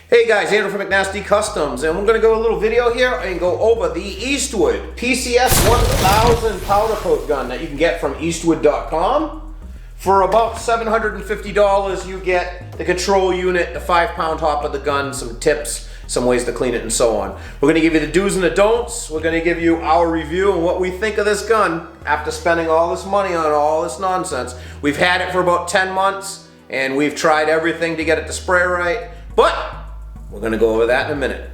Hey guys, Andrew from Mcnasty Customs, and we're going to go a little video here and go over the Eastwood PCS-1000 powder coat gun that you can get from Eastwood.com. For about $750, you get the control unit, the 5-pound hopper, the gun, some tips, some ways to clean it, and so on. We're going to give you the do's and the don'ts. We're going to give you our review and what we think of this gun after spending all this money on all this nonsense. We've had it for about 10 months, and we've tried everything to get it to spray right, but we're going to go over that in a minute.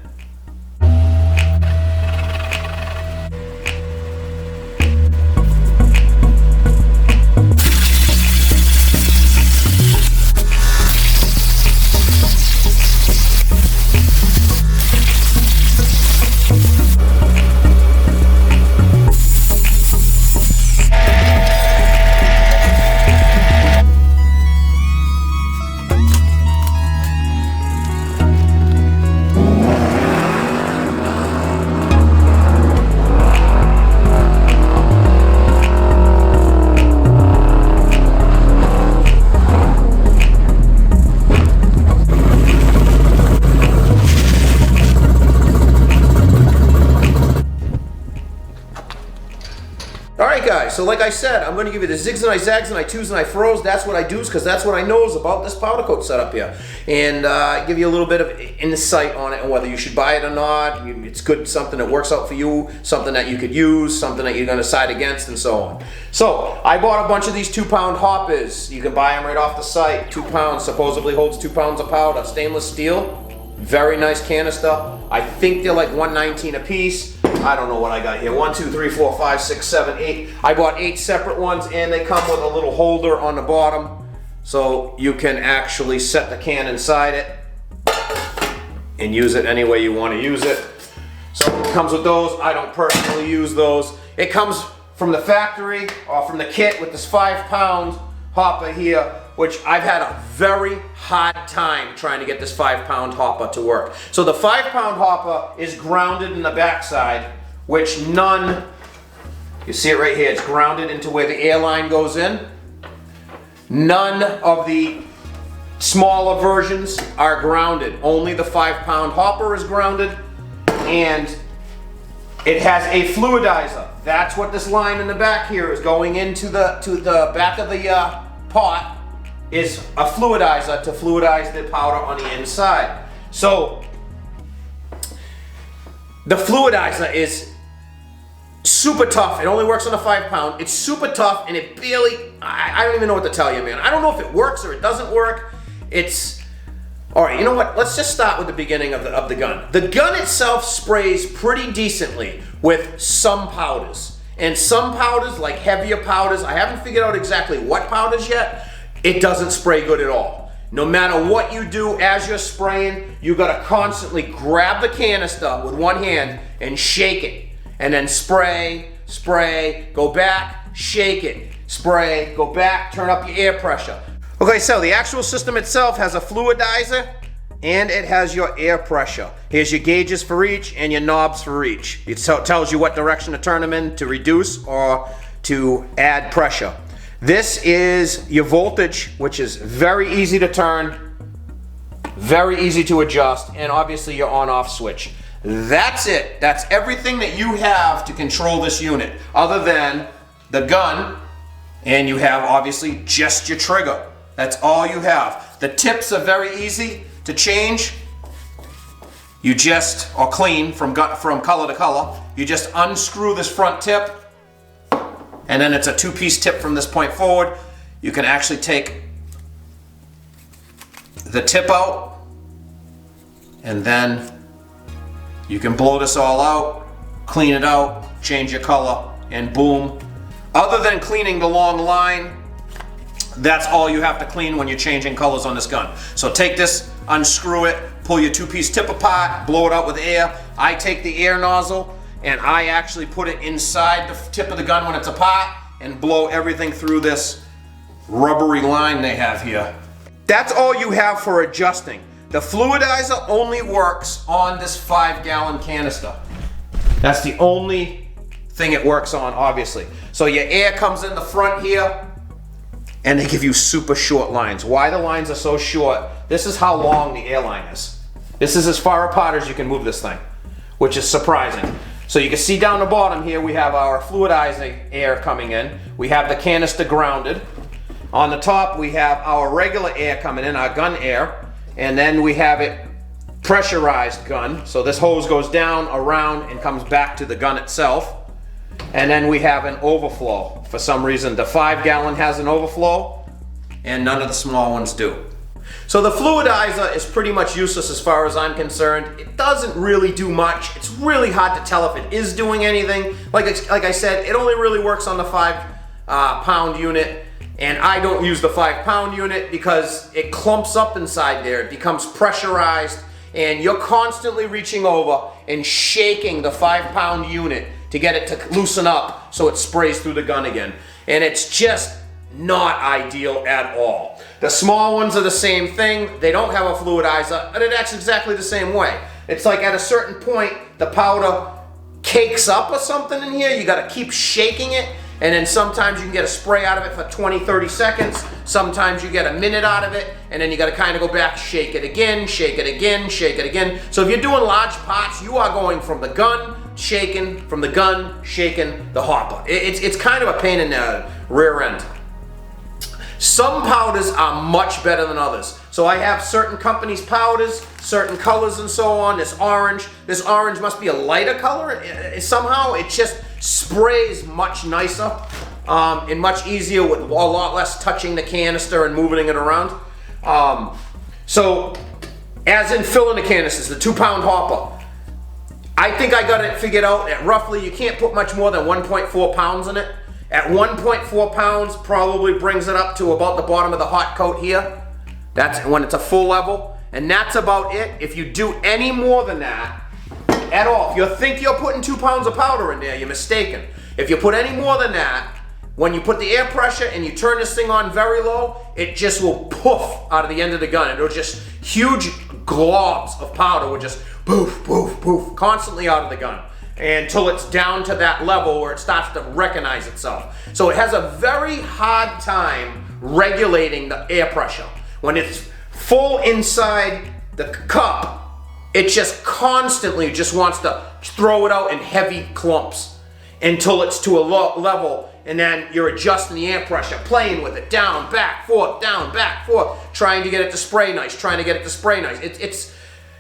Alright guys, so like I said, I'm going to give you the zigs and I zags and I twos and I fro's. That's what I do because that's what I knows about this powder coat setup here. And give you a little bit of insight on it and whether you should buy it or not. It's good, something that works out for you, something that you could use, something that you're going to side against, and so on. So, I bought a bunch of these 2-pound hoppers. You can buy them right off the site. 2 pounds, supposedly holds 2 pounds of powder. Stainless steel. Very nice canister. I think they're like $1.19 a piece. I don't know what I got here. 1, 2, 3, 4, 5, 6, 7, 8. I bought 8 separate ones, and they come with a little holder on the bottom, so you can actually set the can inside it and use it any way you want to use it. So it comes with those. I don't personally use those. It comes from the factory or from the kit with this 5-pound hopper here, which I've had a very hard time trying to get this 5-pound hopper to work. So the 5-pound hopper is grounded in the backside, which you see it right here, it's grounded into where the air line goes in. None of the smaller versions are grounded. Only the 5-pound hopper is grounded, and it has a fluidizer. That's what this line in the back here is going into the back of the pot, is a fluidizer to fluidize the powder on the inside. So the fluidizer is super tough. It only works on a 5-pound. It's super tough, and it barely, I don't even know what to tell you, man. I don't know if it works or it doesn't work. All right, you know what? Let's just start with the beginning of the gun. The gun itself sprays pretty decently with some powders. And some powders, like heavier powders, I haven't figured out exactly what powders yet, it doesn't spray good at all. No matter what you do as you're spraying, you gotta constantly grab the canister with one hand and shake it. And then spray, spray, go back, shake it, spray, go back, turn up your air pressure. Okay, so the actual system itself has a fluidizer and it has your air pressure. Here's your gauges for each and your knobs for each. It tells you what direction to turn them in to reduce or to add pressure. This is your voltage, which is very easy to turn, very easy to adjust, and obviously your on-off switch. That's it. That's everything that you have to control this unit, other than the gun, and you have obviously just your trigger. That's all you have. The tips are very easy to change. Or clean from color to color. You just unscrew this front tip, and then it's a 2-piece tip from this point forward. You can actually take the tip out, and then you can blow this all out, clean it out, change your color, and boom. Other than cleaning the long line, that's all you have to clean when you're changing colors on this gun. So take this, unscrew it, pull your 2-piece tip apart, blow it out with air. I take the air nozzle and I actually put it inside the tip of the gun when it's apart and blow everything through this rubbery line they have here. That's all you have for adjusting. The fluidizer only works on this 5-gallon canister. That's the only thing it works on, obviously. So your air comes in the front here, and they give you super short lines. Why the lines are so short? This is how long the air line is. This is as far apart as you can move this thing, which is surprising. So you can see down the bottom here, we have our fluidizing air coming in. We have the canister grounded. On the top, we have our regular air coming in, our gun air. And then we have it pressurized gun. So this hose goes down, around, and comes back to the gun itself. And then we have an overflow. For some reason, the 5-gallon has an overflow, and none of the small ones do. So the fluidizer is pretty much useless as far as I'm concerned. It doesn't really do much. It's really hard to tell if it is doing anything. Like I said, it only really works on the 5-pound unit, and I don't use the 5-pound unit because it clumps up inside there. It becomes pressurized, and you're constantly reaching over and shaking the 5-pound unit to get it to loosen up so it sprays through the gun again. And it's just not ideal at all. The small ones are the same thing. They don't have a fluidizer, and it acts exactly the same way. It's like at a certain point, the powder cakes up or something in here. You gotta keep shaking it, and then sometimes you can get a spray out of it for 20, 30 seconds. Sometimes you get a minute out of it, and then you gotta kind of go back, shake it again, shake it again, shake it again. So if you're doing large pots, you are going from the gun, shaking, from the gun, shaking the hopper. It's kind of a pain in the rear end. Some powders are much better than others. So I have certain companies' powders, certain colors and so on. This orange must be a lighter color. Somehow it just sprays much nicer and much easier with a lot less touching the canister and moving it around. So as in filling the canisters, the 2-pound hopper, I think I got it figured out at roughly, you can't put much more than 1.4 pounds in it. At 1.4 pounds, probably brings it up to about the bottom of the hot coat here. That's when it's a full level. And that's about it. If you do any more than that at all, if you think you're putting 2 pounds of powder in there, you're mistaken. If you put any more than that, when you put the air pressure and you turn this thing on very low, it just will poof out of the end of the gun. It'll just, huge globs of powder will just poof, poof, poof, constantly out of the gun, until it's down to that level where it starts to recognize itself. So it has a very hard time regulating the air pressure. When it's full inside the cup, it just constantly just wants to throw it out in heavy clumps until it's to a low level, and then you're adjusting the air pressure, playing with it, down, back, forth, trying to get it to spray nice,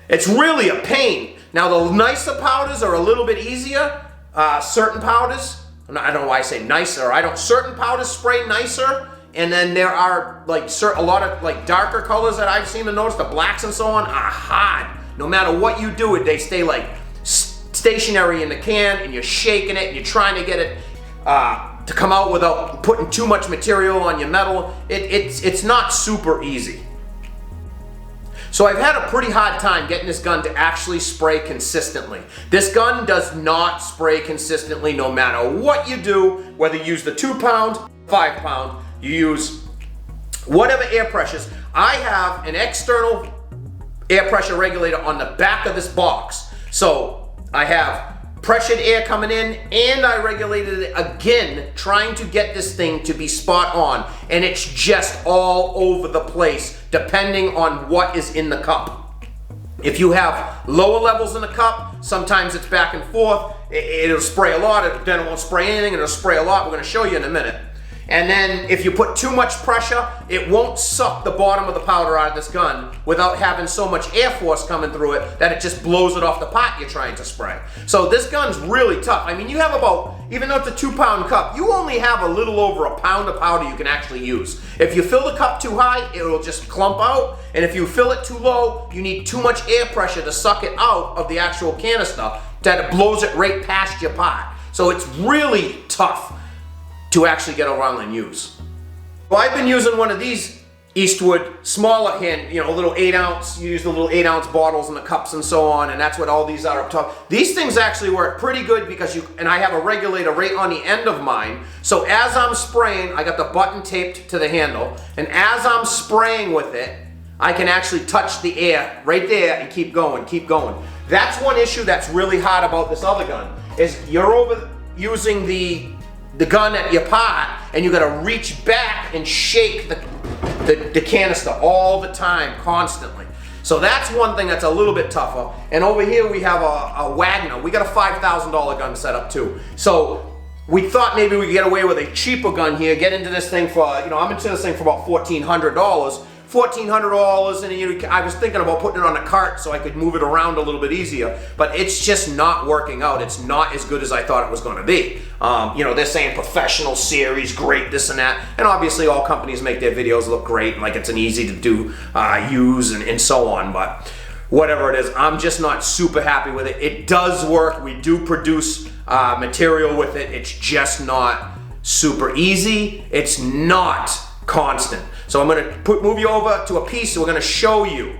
It's really a pain. Now the nicer powders are a little bit easier. Certain powders, I don't know why I say nicer. Certain powders spray nicer, and then there are like a lot of like darker colors that I've seen and noticed. The blacks and so on are hard. No matter what you do, they stay like stationary in the can, and you're shaking it, and you're trying to get it to come out without putting too much material on your metal. It's not super easy. So I've had a pretty hard time getting this gun to actually spray consistently. This gun does not spray consistently no matter what you do, whether you use the 2-pound, 5-pound, you use whatever air pressures. I have an external air pressure regulator on the back of this box. So I have pressured air coming in, and I regulated it again, trying to get this thing to be spot on, and it's just all over the place depending on what is in the cup. If you have lower levels in the cup, sometimes it's back and forth. It'll spray a lot, then it won't spray anything, and it'll spray a lot. We're going to show you in a minute. And then if you put too much pressure, it won't suck the bottom of the powder out of this gun without having so much air force coming through it that it just blows it off the pot you're trying to spray. So this gun's really tough. I mean, you have about, even though it's a 2-pound cup, you only have a little over a pound of powder you can actually use. If you fill the cup too high, it'll just clump out. And if you fill it too low, you need too much air pressure to suck it out of the actual canister that it blows it right past your pot. So it's really tough to actually get around and use. Well, I've been using one of these Eastwood smaller hand, little 8-ounce, you use the little 8-ounce bottles in the cups and so on, and that's what all these are up top. These things actually work pretty good because and I have a regulator right on the end of mine, so as I'm spraying, I got the button taped to the handle, and as I'm spraying with it, I can actually touch the air right there and keep going. That's one issue that's really hard about this other gun, is you're over using the gun at your pot, and you gotta reach back and shake the canister all the time, constantly. So that's one thing that's a little bit tougher. And over here we have a Wagner. We got a $5,000 gun set up too. So we thought maybe we could get away with a cheaper gun here, get into this thing for, you know, I'm into this thing for about $1,400. $1,400, and I was thinking about putting it on a cart so I could move it around a little bit easier, but it's just not working out. It's not as good as I thought it was going to be. You know, they're saying professional series, great, this and that, and obviously all companies make their videos look great, and like it's an easy to do, use, and so on, but whatever it is, I'm just not super happy with it. It does work. We do produce material with it. It's just not super easy. It's not constant. So I'm going to move you over to a piece. We're going to show you.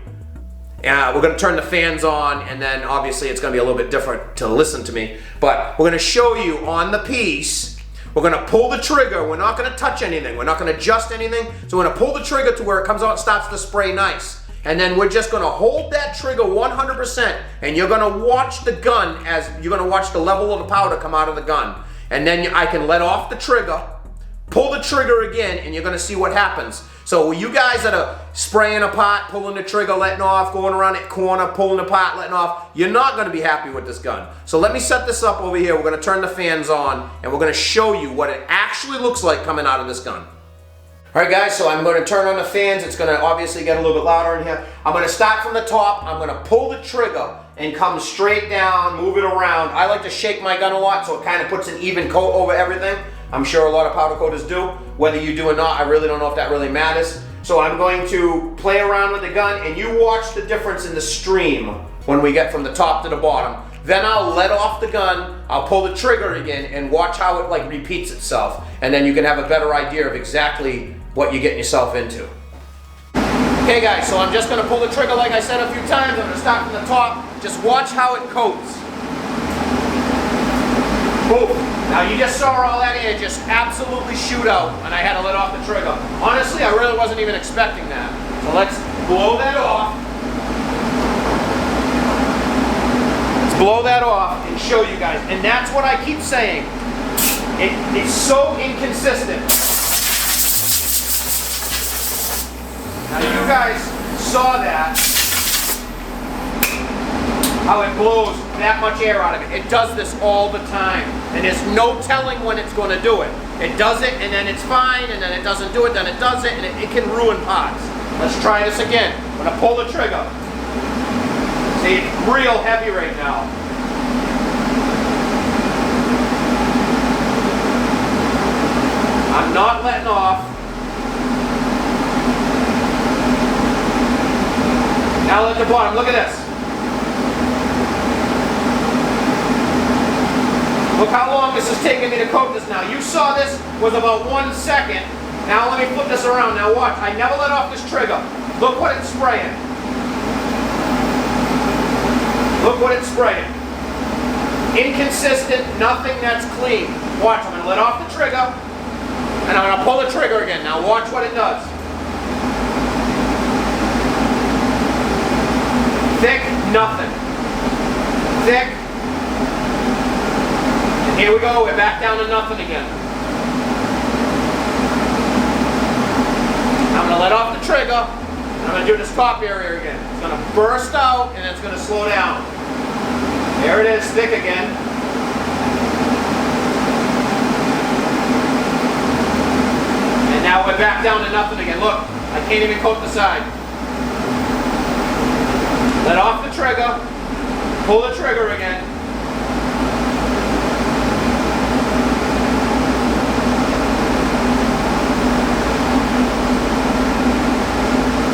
We're going to turn the fans on, and then obviously it's going to be a little bit different to listen to me. But we're going to show you on the piece. We're going to pull the trigger. We're not going to touch anything. We're not going to adjust anything. So we're going to pull the trigger to where it comes out and starts to spray nice. And then we're just going to hold that trigger 100%, and you're going to watch the gun as you're going to watch the level of the powder come out of the gun. And then I can let off the trigger, pull the trigger again, and you're going to see what happens. So you guys that are spraying apart, pulling the trigger, letting off, going around that corner, pulling apart, letting off, you're not going to be happy with this gun. So let me set this up over here. We're going to turn the fans on, and we're going to show you what it actually looks like coming out of this gun. All right, guys, so I'm going to turn on the fans. It's going to obviously get a little bit louder in here. I'm going to start from the top. I'm going to pull the trigger and come straight down, move it around. I like to shake my gun a lot so it kind of puts an even coat over everything. I'm sure a lot of powder coaters do. Whether you do or not, I really don't know if that really matters. So I'm going to play around with the gun, and you watch the difference in the stream when we get from the top to the bottom. Then I'll let off the gun, I'll pull the trigger again, and watch how it like repeats itself. And then you can have a better idea of exactly what you're getting yourself into. Okay guys, so I'm just going to pull the trigger like I said a few times. I'm going to start from the top. Just watch how it coats. Boom. Now you just saw all that air just absolutely shoot out, and I had to let off the trigger. Honestly, I really wasn't even expecting that. So let's blow that off. Let's blow that off and show you guys. And that's what I keep saying. It's so inconsistent. Now you guys saw that, how it blows that much air out of it. It does this all the time, and there's no telling when it's going to do it. It does it, and then it's fine, and then it doesn't do it, then it does it, and it can ruin parts. Let's try this again. I'm going to pull the trigger. See, it's real heavy right now. I'm not letting off. Now at the bottom, look at this. Look how long this is taking me to coat this now. You saw this was about 1 second. Now let me flip this around. Now watch, I never let off this trigger. Look what it's spraying. Look what it's spraying. Inconsistent, nothing that's clean. Watch, I'm going to let off the trigger, and I'm going to pull the trigger again. Now watch what it does. Thick, nothing. Thick. And here we go, we're back down to nothing again. I'm going to let off the trigger, and I'm going to do this top area again. It's going to burst out, and it's going to slow down. There it is, thick again. And now we're back down to nothing again. Look, I can't even coat the side. Let off the trigger, pull the trigger again.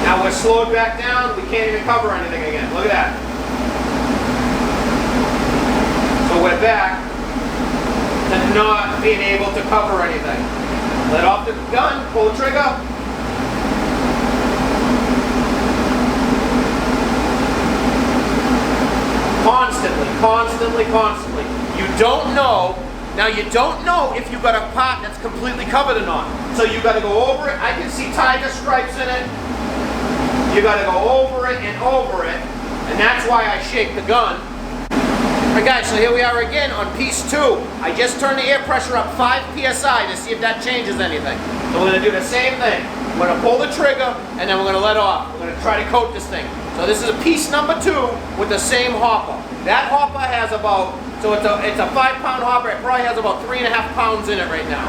Now we're slowed back down, we can't even cover anything again. Look at that. So we're back to not being able to cover anything. Let off the gun, pull the trigger. Constantly. You don't know. Now you don't know if you've got a part that's completely covered or not. So you got to go over it. I can see tiger stripes in it. You got to go over it and over it. And that's why I shake the gun. Alright guys, so here we are again on piece 2. I just turned the air pressure up 5 psi to see if that changes anything. So we're going to do the same thing. We're going to pull the trigger and then we're going to let off. We're going to try to coat this thing. So this is a piece number 2 with the same hopper. That hopper has about, so it's a 5-pound hopper. It probably has about 3.5 pounds in it right now.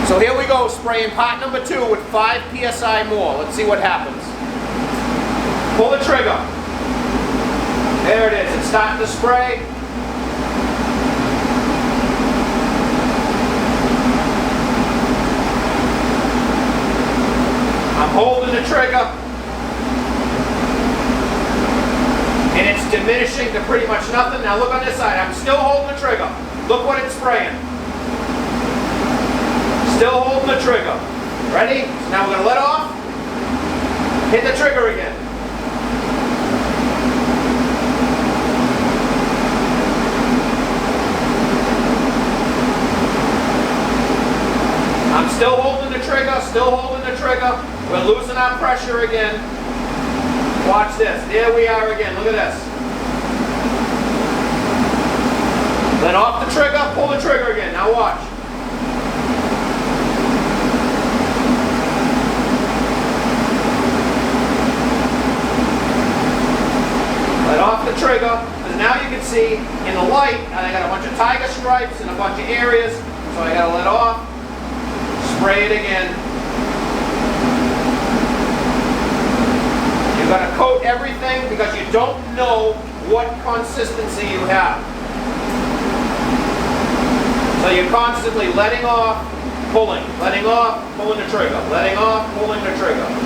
So here we go, spraying pot number 2 with 5 psi more. Let's see what happens. Pull the trigger. There it is. It's starting to spray. I'm holding the trigger. And it's diminishing to pretty much nothing. Now look on this side. I'm still holding the trigger. Look what it's spraying. Still holding the trigger. Ready? So now we're going to let off. Hit the trigger again. I'm still holding the trigger, still holding the trigger. We're losing our pressure again. Watch this. There we are again. Look at this. Let off the trigger, pull the trigger again. Now watch. Let off the trigger, because now you can see in the light, I got a bunch of tiger stripes in a bunch of areas, so I got to let off. Spray it again. You're going to coat everything because you don't know what consistency you have. So you're constantly letting off, pulling, letting off, pulling the trigger, letting off, pulling the trigger.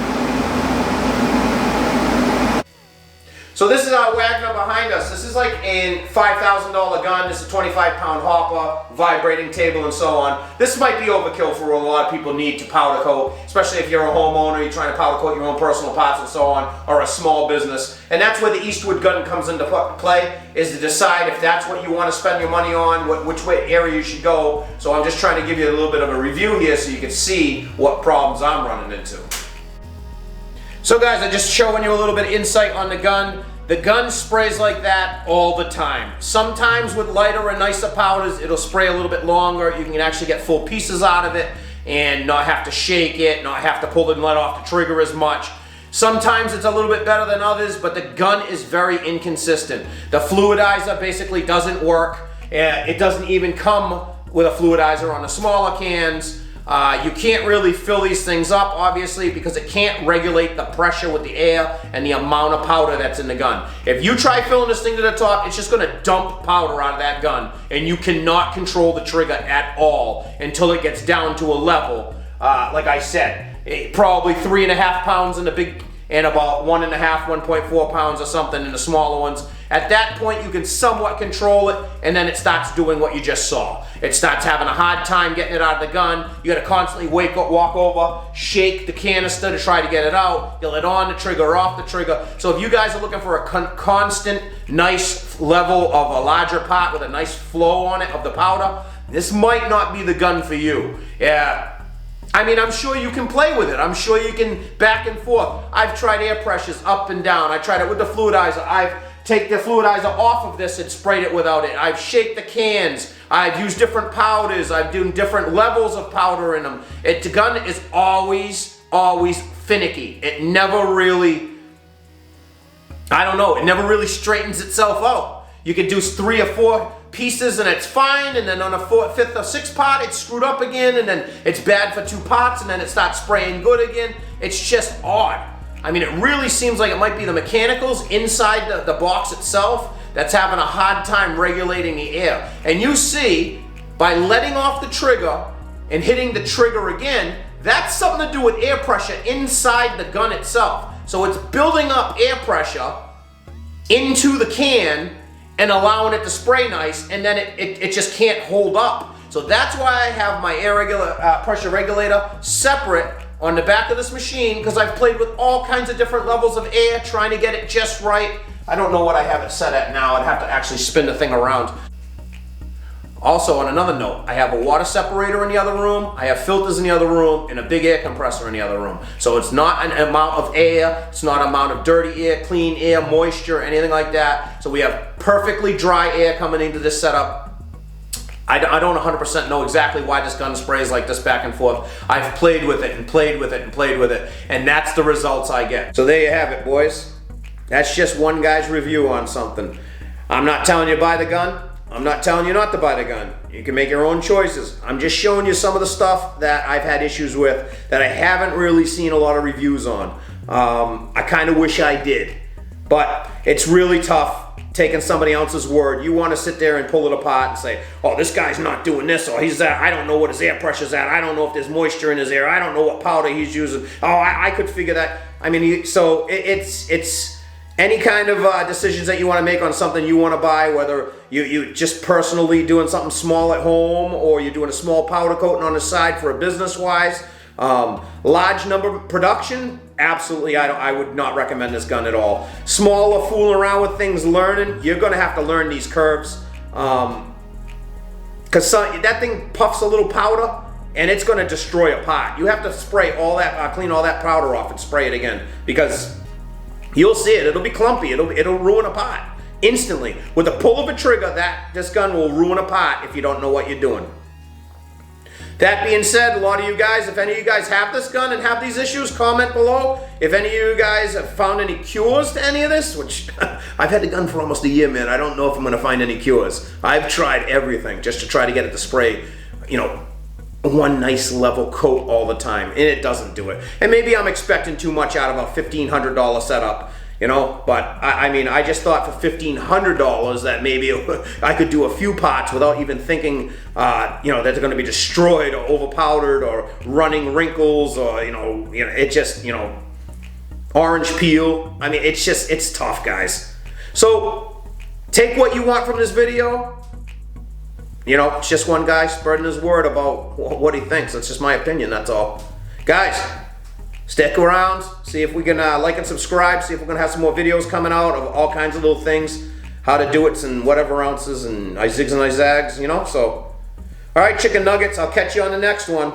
So this is our Wagner behind us. This is like a $5,000 gun. This is a 25-pound hopper, vibrating table, and so on. This might be overkill for what a lot of people need to powder coat, especially if you're a homeowner, you're trying to powder coat your own personal parts and so on, or a small business. And that's where the Eastwood gun comes into play, is to decide if that's what you want to spend your money on, which way area you should go. So I'm just trying to give you a little bit of a review here so you can see what problems I'm running into. So guys, I'm just showing you a little bit of insight on the gun. The gun sprays like that all the time. Sometimes with lighter and nicer powders, it'll spray a little bit longer. You can actually get full pieces out of it and not have to shake it, not have to pull and let off the trigger as much. Sometimes it's a little bit better than others, but the gun is very inconsistent. The fluidizer basically doesn't work. It doesn't even come with a fluidizer on the smaller cans. You can't really fill these things up, obviously, because it can't regulate the pressure with the air and the amount of powder that's in the gun. If you try filling this thing to the top, it's just going to dump powder out of that gun, and you cannot control the trigger at all until it gets down to a level, like I said, probably 3.5 pounds in the big, and about 1.5, 1.4 pounds or something in the smaller ones. At that point, you can somewhat control it, and then it starts doing what you just saw. It starts having a hard time getting it out of the gun. You gotta constantly walk over, shake the canister to try to get it out. You let on the trigger, off the trigger. So if you guys are looking for a constant, nice level of a larger pot with a nice flow on it of the powder, this might not be the gun for you. Yeah. I mean, I'm sure you can play with it. I'm sure you can back and forth. I've tried air pressures up and down. I tried it with the fluidizer. I've taken the fluidizer off of this and sprayed it without it. I've shaked the cans. I've used different powders. I've done different levels of powder in them. The gun is always finicky. It never really, I don't know, it never really straightens itself out. You could do 3 or 4 pieces and it's fine, and then on a 4th, 5th, or 6th pot it's screwed up again, and then it's bad for 2 pots, and then it starts spraying good again. It's just odd. I mean, it really seems like it might be the mechanicals inside the box itself that's having a hard time regulating the air. And you see, by letting off the trigger and hitting the trigger again, that's something to do with air pressure inside the gun itself. So it's building up air pressure into the can and allowing it to spray nice, and then it just can't hold up. So that's why I have my pressure regulator separate on the back of this machine, because I've played with all kinds of different levels of air trying to get it just right. I don't know what I have it set at now. I'd have to actually spin the thing around. Also, on another note, I have a water separator in the other room, I have filters in the other room, and a big air compressor in the other room. So it's not an amount of air, it's not an amount of dirty air, clean air, moisture, anything like that. So we have perfectly dry air coming into this setup. I don't 100% know exactly why this gun sprays like this back and forth. I've played with it and played with it and played with it, and that's the results I get. So there you have it, boys. That's just one guy's review on something. I'm not telling you to buy the gun. I'm not telling you not to buy the gun. You can make your own choices. I'm just showing you some of the stuff that I've had issues with that I haven't really seen a lot of reviews on. I kind of wish I did, but it's really tough taking somebody else's word. You want to sit there and pull it apart and say, oh, this guy's not doing this, or he's that. I don't know what his air pressure's at. I don't know if there's moisture in his air. I don't know what powder he's using. Oh, I could figure that. I mean, so it's any kind of decisions that you want to make on something you want to buy, whether you just personally doing something small at home, or you're doing a small powder coating on the side for a business-wise. Large number production, absolutely, I would not recommend this gun at all. Smaller, fooling around with things, learning, you're going to have to learn these curves. Because that thing puffs a little powder, and it's going to destroy a pot. You have to spray all that, clean all that powder off and spray it again, because you'll see it. It'll be clumpy. It'll ruin a pot instantly. With the pull of a trigger, this gun will ruin a pot if you don't know what you're doing. That being said, a lot of you guys, if any of you guys have this gun and have these issues, comment below. If any of you guys have found any cures to any of this, which I've had the gun for almost a year, man. I don't know if I'm going to find any cures. I've tried everything just to try to get it to spray, you know, one nice level coat all the time, and it doesn't do it. And maybe I'm expecting too much out of a $1,500 setup, you know, but I mean, I just thought for $1,500 that maybe I could do a few pots without even thinking, you know, that they're going to be destroyed or overpowdered or running wrinkles, or, you know, it just, you know, orange peel. I mean, it's tough, guys. So take what you want from this video. You know, it's just one guy spreading his word about what he thinks. That's just my opinion, that's all. Guys, stick around, see if we can like and subscribe, see if we're going to have some more videos coming out of all kinds of little things, how to do it and whatever ounces, and I zigs and I zags, you know, so. All right, chicken nuggets, I'll catch you on the next one.